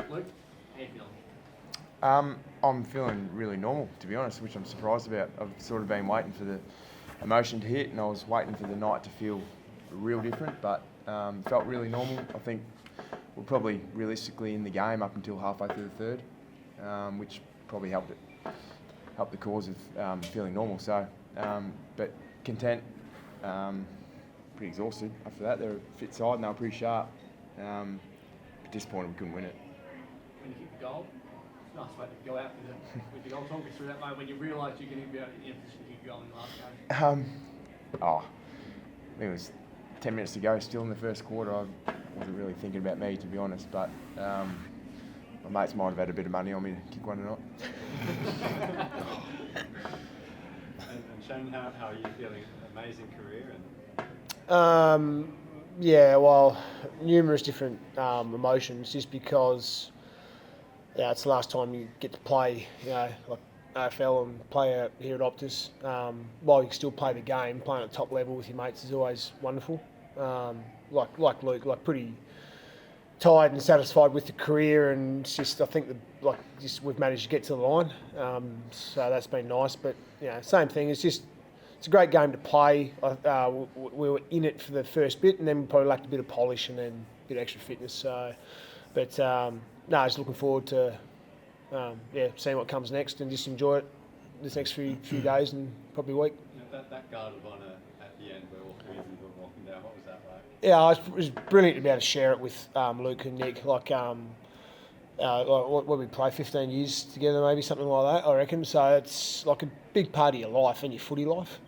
Luke, how you feeling? I'm feeling really normal, to be honest, which I'm surprised about. I've sort of been waiting for the emotion to hit, and I was waiting for the night to feel real different, but felt really normal. I think we're probably realistically in the game up until halfway through the third, which probably helped the cause of feeling normal. So, but content, pretty exhausted after that. They're a fit side and they were pretty sharp. But disappointed we couldn't win it. When you kick the goal, it's a nice way to go out with the goal. Talk us through that moment when you realised you're going to be able to in a position to kick a goal in the last game. I think it was 10 minutes to go still in the first quarter. I wasn't really thinking about me, to be honest, but my mates might have had a bit of money on me to kick one or not. And Shane, how are you feeling? Amazing career. Yeah, well, numerous different emotions, just because it's the last time you get to play, like AFL and play out here at Optus. While you can still play the game, playing at top level with your mates is always wonderful. Like Luke, pretty tired and satisfied with the career, and it's just, I think we've managed to get to the line, so that's been nice. But same thing. It's a great game to play. We were in it for the first bit, and then we probably lacked a bit of polish and then a bit of extra fitness. So, but just looking forward to seeing what comes next, and just enjoy it this next few days and probably week. That guard of honour at the end where all three of you were walking down, what was that like? Yeah, it was brilliant to be able to share it with Luke and Nick. What we play 15 years together, maybe something like that, I reckon. So it's like a big part of your life and your footy life.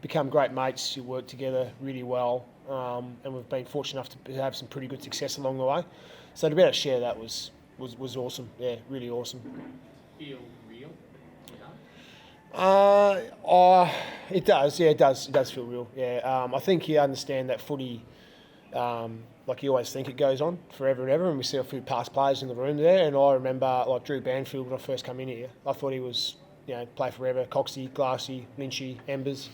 Become great mates. You work together really well, and we've been fortunate enough to have some pretty good success along the way. So to be able to share that was awesome. Yeah, really awesome. Feel real? It does. Yeah, it does feel real. Yeah, I think you understand that footy. Like you always think it goes on forever and ever, and we see a few past players in the room there. And I remember like Drew Banfield when I first came in here. I thought he was, play forever. Coxie, Glassy, Lynchy, Embers,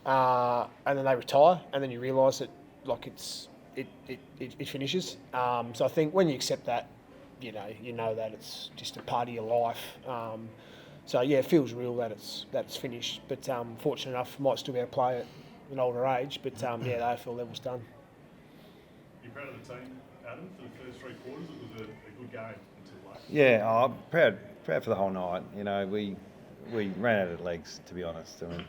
and then they retire, and then you realise that like it finishes. So I think when you accept that, you know that it's just a part of your life. So yeah, it feels real that it's finished. But fortunate enough, might still be able to play at an older age. But the AFL level's done. You proud of the team, Adam, for the first three quarters? It was a good game until late. Yeah, I'm proud for the whole night. We ran out of legs, to be honest. I mean,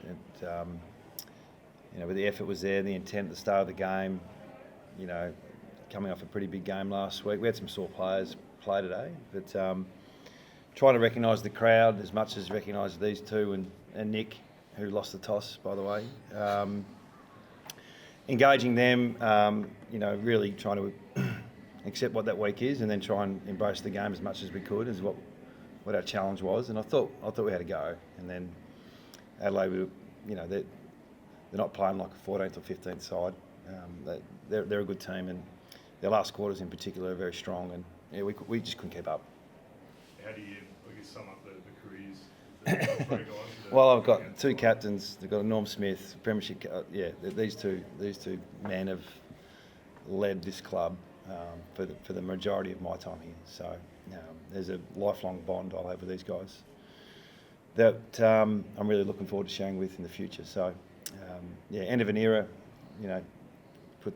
but the effort was there, the intent at the start of the game. Coming off a pretty big game last week, we had some sore players play today, but trying to recognise the crowd as much as recognise these two and Nick, who lost the toss, by the way. Engaging them, really trying to accept what that week is, and then try and embrace the game as much as we could, is what our challenge was. And I thought we had a go. And then Adelaide, they're not playing like a 14th or 15th side. They're a good team, and their last quarters in particular are very strong. And we just couldn't keep up. How do you, sum up the careers of the three guys? Well, I've got two captains. They've got Norm Smith, Premiership. These two men have led this club for the majority of my time here. So there's a lifelong bond I'll have with these guys that I'm really looking forward to sharing with in the future. So end of an era.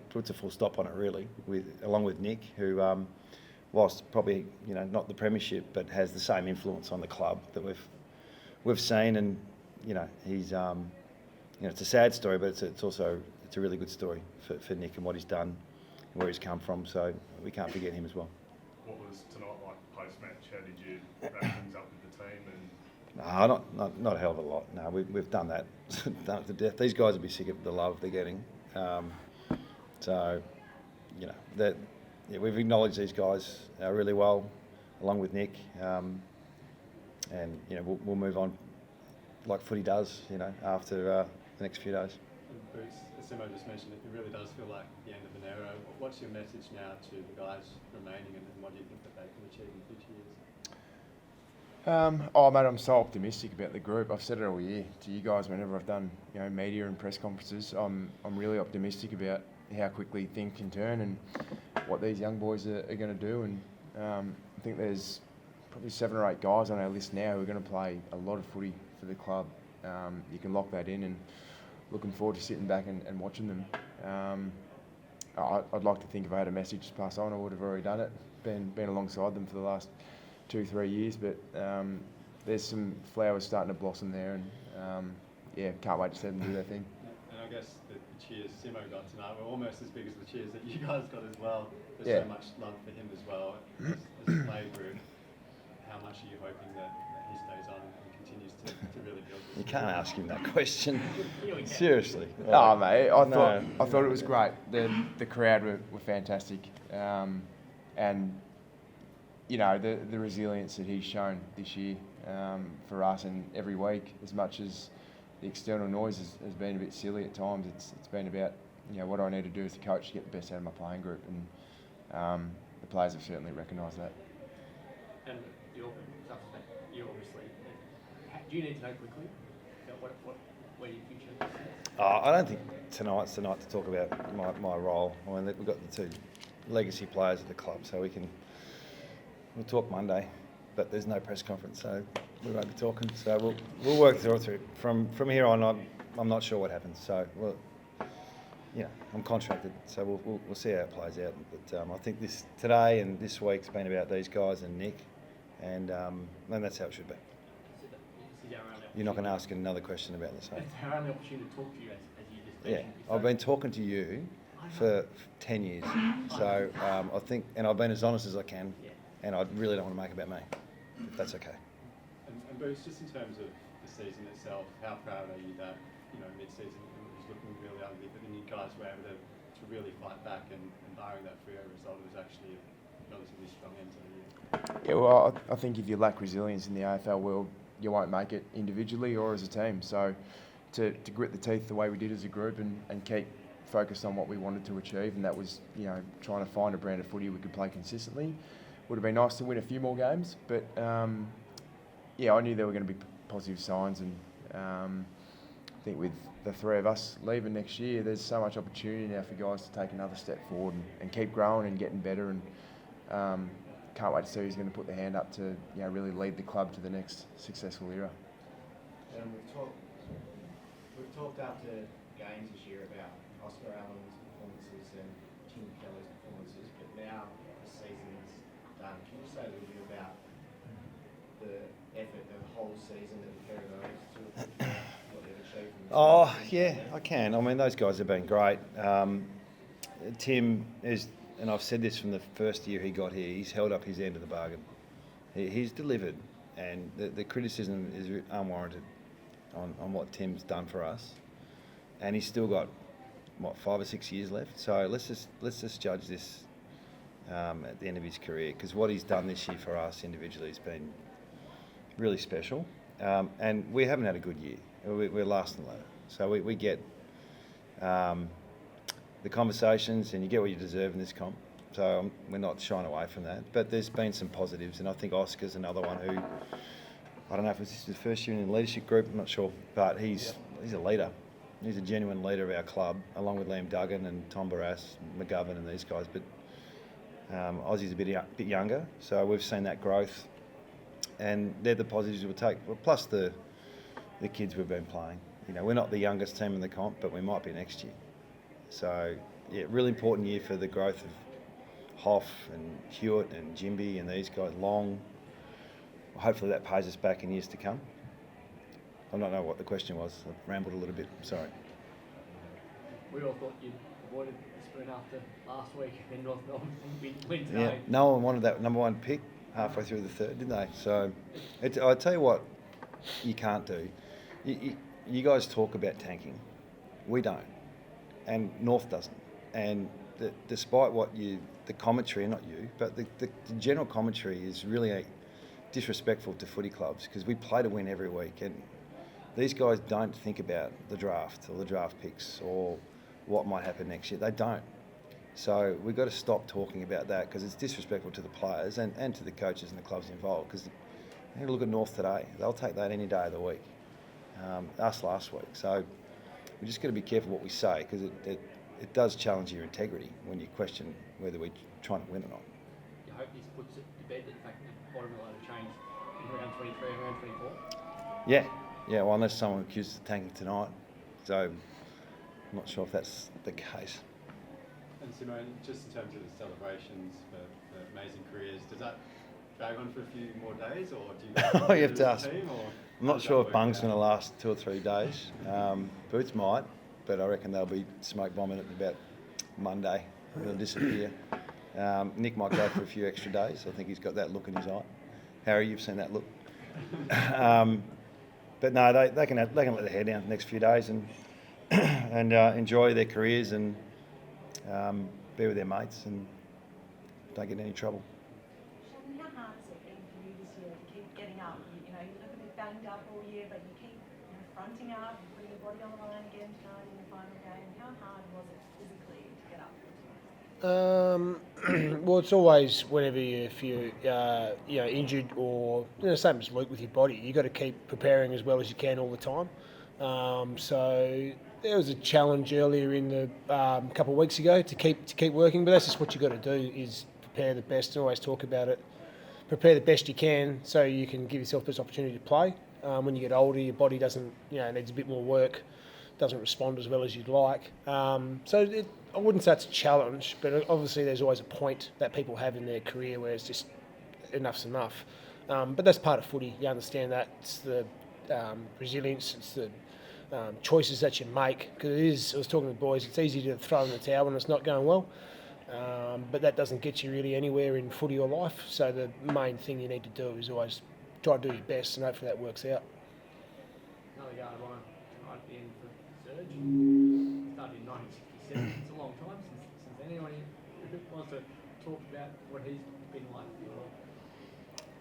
Puts a full stop on it really. Along with Nick, who whilst probably not the Premiership, but has the same influence on the club that we've seen, and he's it's a sad story, but it's also a really good story for Nick and what he's done and where he's come from. So we can't forget him as well. What was tonight like post match? How did you wrap things up with the team? No, not a hell of a lot. No, we've done that, done it to death. These guys will be sick of the love they're getting. We've acknowledged these guys really well, along with Nick, and we'll move on like footy does, after the next few days. Bruce, as Simo just mentioned, it really does feel like the end of an era. What's your message now to the guys remaining, and what do you think that they can achieve in future years? Mate, I'm so optimistic about the group. I've said it all year to you guys whenever I've done media and press conferences. I'm really optimistic about how quickly things can turn and what these young boys are going to do. And I think there's probably 7 or 8 guys on our list now who are going to play a lot of footy for the club. You can lock that in, and looking forward to sitting back and watching them. I'd like to think if I had a message to pass on, I would have already done it. Been alongside them for the last 2-3 years, but there's some flowers starting to blossom there, and can't wait to see them do their thing. And I guess the cheers Simo got tonight were almost as big as the cheers that you guys got as well. There's so much love for him as well as a play group. How much are you hoping that he stays on and continues to really build this? You can't ask him that question. Seriously. Oh, mate, I thought it was great. The crowd were fantastic, and you know the resilience that he's shown this year for us and every week. As much as the external noise has been a bit silly at times, it's been about what do I need to do as a coach to get the best out of my playing group, and the players have certainly recognised that. And you obviously, do you need to know quickly where your future is? I don't think tonight's the night to talk about my role. I mean, we've got the 2 legacy players at the club, so we'll talk Monday, but there's no press conference, so we won't be talking. So we'll work through it. From here on, I'm not sure what happens. So I'm contracted, so we'll see how it plays out. But I think today and this week's been about these guys and Nick, and that's how it should be. You're not going to ask another question about the same. It's our only opportunity to talk to you as you just Yeah, mentioned. I've been talking to you for 10 years, so I think, and I've been as honest as I can, and I really don't want to make it about me, if that's okay. And Bruce, just in terms of the season itself, how proud are you that mid-season it was looking really ugly, but then you guys were able to really fight back, and barring that Freo result, it was actually a relatively strong end to the year. Yeah, well, I think if you lack resilience in the AFL world, you won't make it individually or as a team. So to grit the teeth the way we did as a group and keep focused on what we wanted to achieve, and that was trying to find a brand of footy we could play consistently. Would have been nice to win a few more games, but I knew there were going to be positive signs, and I think with the 3 of us leaving next year, there's so much opportunity now for guys to take another step forward and keep growing and getting better, and can't wait to see who's going to put their hand up to really lead the club to the next successful era. We've talked after games this year about Oscar Allen's performances and Tim Kelly's performances, but now the season is done. Can you say a little bit about the effort, the whole season of the pair of those to what they've achieved? Oh, yeah, I can. I mean, those guys have been great. Tim is, and I've said this from the first year he got here, he's held up his end of the bargain. He's delivered, and the criticism is unwarranted on what Tim's done for us. And he's still got, 5 or 6 years left. So let's just judge this at the end of his career, because what he's done this year for us individually has been really special. And we haven't had a good year. We're last in the ladder. So we get the conversations, and you get what you deserve in this comp. So we're not shying away from that. But there's been some positives, and I think Oscar's another one who, I don't know if it's his first year in the leadership group, I'm not sure, but he's a leader. He's a genuine leader of our club, along with Liam Duggan and Tom Barras, McGovern and these guys. But Aussie's a bit younger, so we've seen that growth, and they're the positives we'll take. Well, plus the kids we've been playing. We're not the youngest team in the comp, but we might be next year. So, yeah, really important year for the growth of Hoff and Hewitt and Jimby and these guys, Long. Hopefully that pays us back in years to come. I don't know what the question was. I've rambled a little bit. Sorry. We all thought you'd avoided the sprint after last week, and North Melbourne win today. Yeah, no one wanted that number 1 pick halfway through the third, did they? So, I tell you what, you can't do. You guys talk about tanking. We don't, and North doesn't. And despite the commentary, not you, but the general commentary is really disrespectful to footy clubs, because we play to win every week, and these guys don't think about the draft or the draft picks or what might happen next year. They don't. So we've got to stop talking about that, because it's disrespectful to the players and to the coaches and the clubs involved. Because you look at North today; they'll take that any day of the week. Us last week. So we just got to be careful what we say, because it does challenge your integrity when you question whether we're trying to win or not. You're hope this puts it to bed, the fact that the bottom of the ladder changed in round 23 and round 24. Yeah, well, unless someone accuses of tanking tonight, so I'm not sure if that's the case. And Simone, just in terms of the celebrations for amazing careers, does that drag on for a few more days, or do you guys Oh, you have to as ask. a team, or I'm not sure if Bung's going to last 2 or 3 days. Boots might, but I reckon they'll be smoke bombing it about Monday. They'll disappear. Nick might go for a few extra days. I think he's got that look in his eye. Harry, you've seen that look. But no, they can let their hair down the next few days and enjoy their careers and be with their mates and don't get in any trouble. Shannon, how hard has it been for you this year to keep getting up? You know, you look a bit banged up all year, but you keep fronting up and putting your body on the line again tonight in the final game. How hard was it physically to get up? Well, it's always whenever if you're injured or same as Luke with your body, you got to keep preparing as well as you can all the time. So there was a challenge earlier in the couple of weeks ago to keep working, but that's just what you got to do is prepare the best and always talk about it. Prepare the best you can so you can give yourself this opportunity to play. When you get older, your body doesn't needs a bit more work, doesn't respond as well as you'd like. I wouldn't say it's a challenge, but obviously there's always a point that people have in their career where it's just enough's enough. But that's part of footy. You understand that. It's the resilience, it's the choices that you make. Because I was talking to the boys, it's easy to throw in the towel when it's not going well. But that doesn't get you really anywhere in footy or life. So the main thing you need to do is always try to do your best and hopefully that works out. Another yard line tonight at the end for Serge. Started in 1967. It's a long time since then. Anyone who wants to talk about what he's been like for you all?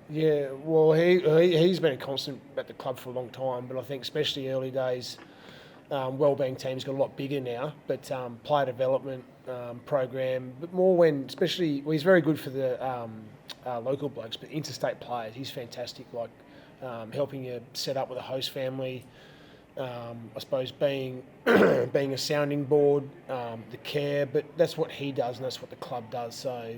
Yeah, well, he's been a constant at the club for a long time, but I think especially early days, wellbeing teams got a lot bigger now, but player development program, but more when, he's very good for the local blokes, but interstate players, he's fantastic, like helping you set up with a host family, I suppose being a sounding board, the care, but that's what he does and that's what the club does. So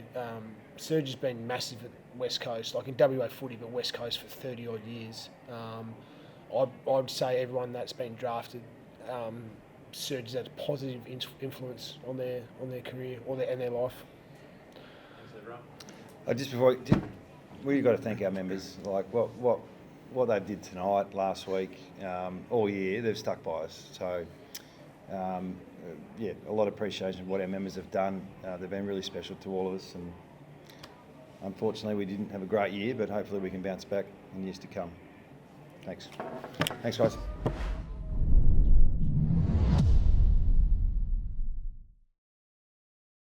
Serge has been massive at West Coast, like in WA footy, but West Coast for 30 odd years. I'd say everyone that's been drafted, Serge has had a positive influence on their career and their life. Just before we've got to thank our members. Like what they did tonight, last week, all year, they've stuck by us. So a lot of appreciation of what our members have done. They've been really special to all of us, and unfortunately we didn't have a great year, but hopefully we can bounce back in years to come. Thanks guys.